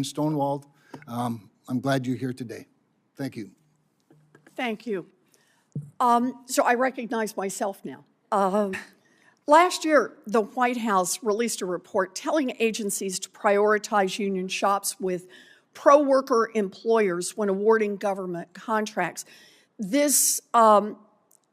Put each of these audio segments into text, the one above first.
stonewalled. I'm glad you're here today. Thank you. Thank you. So I recognize myself now. Last year, the White House released a report telling agencies to prioritize union shops with pro-worker employers when awarding government contracts. This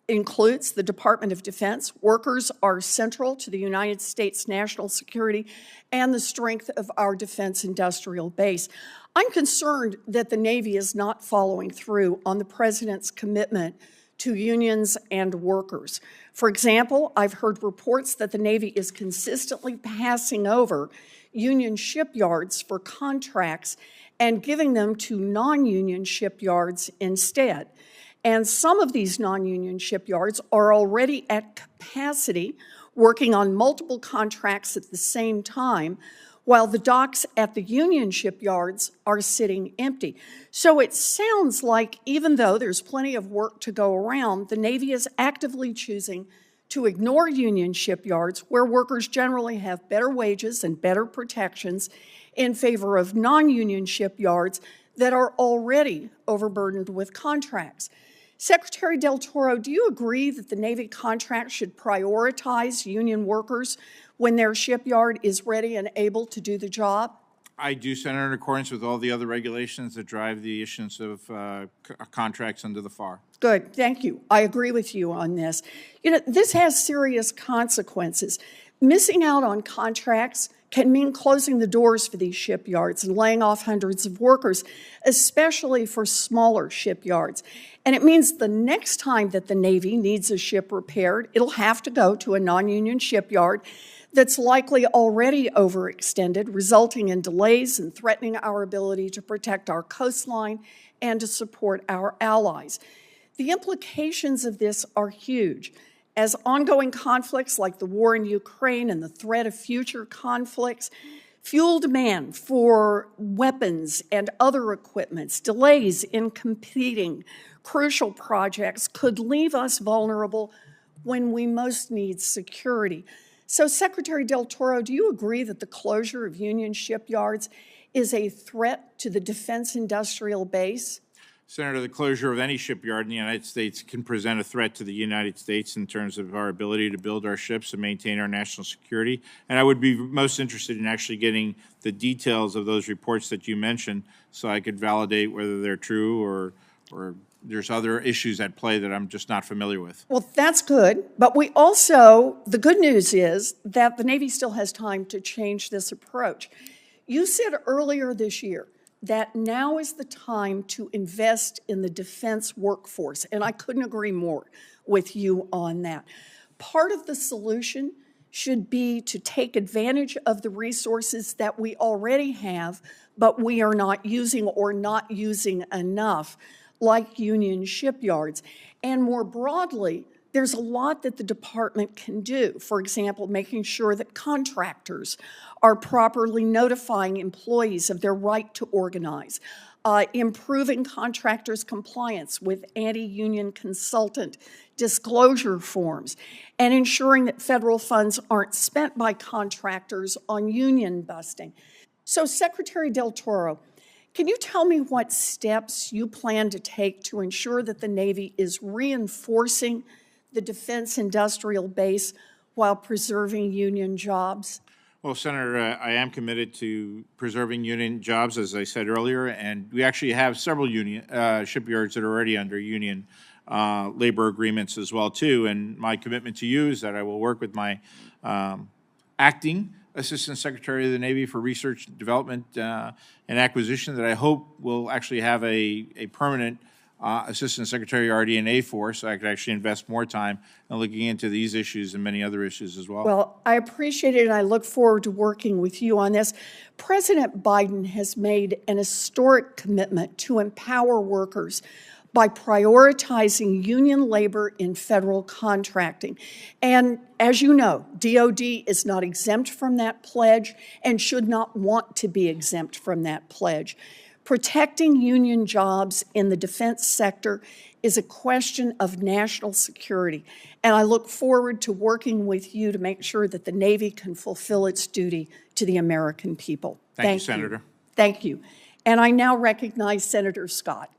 includes the Department of Defense. Workers are central to the United States national security and the strength of our defense industrial base. I'm concerned that the Navy is not following through on the President's commitment to unions and workers. For example, I've heard reports that the Navy is consistently passing over union shipyards for contracts and giving them to non-union shipyards instead. And some of these non-union shipyards are already at capacity, working on multiple contracts at the same time, while the docks at the union shipyards are sitting empty. So it sounds like even though there's plenty of work to go around, the Navy is actively choosing to ignore union shipyards where workers generally have better wages and better protections in favor of non-union shipyards that are already overburdened with contracts. Secretary Del Toro, do you agree that the Navy contract should prioritize union workers when their shipyard is ready and able to do the job? I do, Senator, in accordance with all the other regulations that drive the issuance of contracts under the FAR. Good, thank you. I agree with you on this. You know, this has serious consequences. Missing out on contracts can mean closing the doors for these shipyards and laying off hundreds of workers, especially for smaller shipyards. And it means the next time that the Navy needs a ship repaired, it'll have to go to a non-union shipyard that's likely already overextended, resulting in delays and threatening our ability to protect our coastline and to support our allies. The implications of this are huge. As ongoing conflicts like the war in Ukraine and the threat of future conflicts fuel demand for weapons and other equipments, delays in completing crucial projects could leave us vulnerable when we most need security. So, Secretary Del Toro, do you agree that the closure of union shipyards is a threat to the defense industrial base? Senator, the closure of any shipyard in the United States can present a threat to the United States in terms of our ability to build our ships and maintain our national security. And I would be most interested in actually getting the details of those reports that you mentioned so I could validate whether they're true or there's other issues at play that I'm just not familiar with. Well, that's good. But we also, the good news is that the Navy still has time to change this approach. You said earlier this year that now is the time to invest in the defense workforce, and I couldn't agree more with you on that. Part of the solution should be to take advantage of the resources that we already have, but we are not using or not using enough, like union shipyards. And more broadly, there's a lot that the department can do. For example, making sure that contractors are properly notifying employees of their right to organize, improving contractors' compliance with anti-union consultant disclosure forms, and ensuring that federal funds aren't spent by contractors on union busting. So, Secretary Del Toro, can you tell me what steps you plan to take to ensure that the Navy is reinforcing the defense industrial base while preserving union jobs? Well, Senator, I am committed to preserving union jobs, as I said earlier, and we actually have several union shipyards that are already under union labor agreements as well, too. And my commitment to you is that I will work with my acting Assistant Secretary of the Navy for Research, Development, and Acquisition that I hope will actually have a permanent Assistant Secretary RD&A for, so I could actually invest more time in looking into these issues and many other issues as well. Well, I appreciate it, and I look forward to working with you on this. President Biden has made an historic commitment to empower workers by prioritizing union labor in federal contracting. And as you know, DOD is not exempt from that pledge and should not want to be exempt from that pledge. Protecting union jobs in the defense sector is a question of national security, and I look forward to working with you to make sure that the Navy can fulfill its duty to the American people. Thank you, Senator. Thank you. And I now recognize Senator Scott.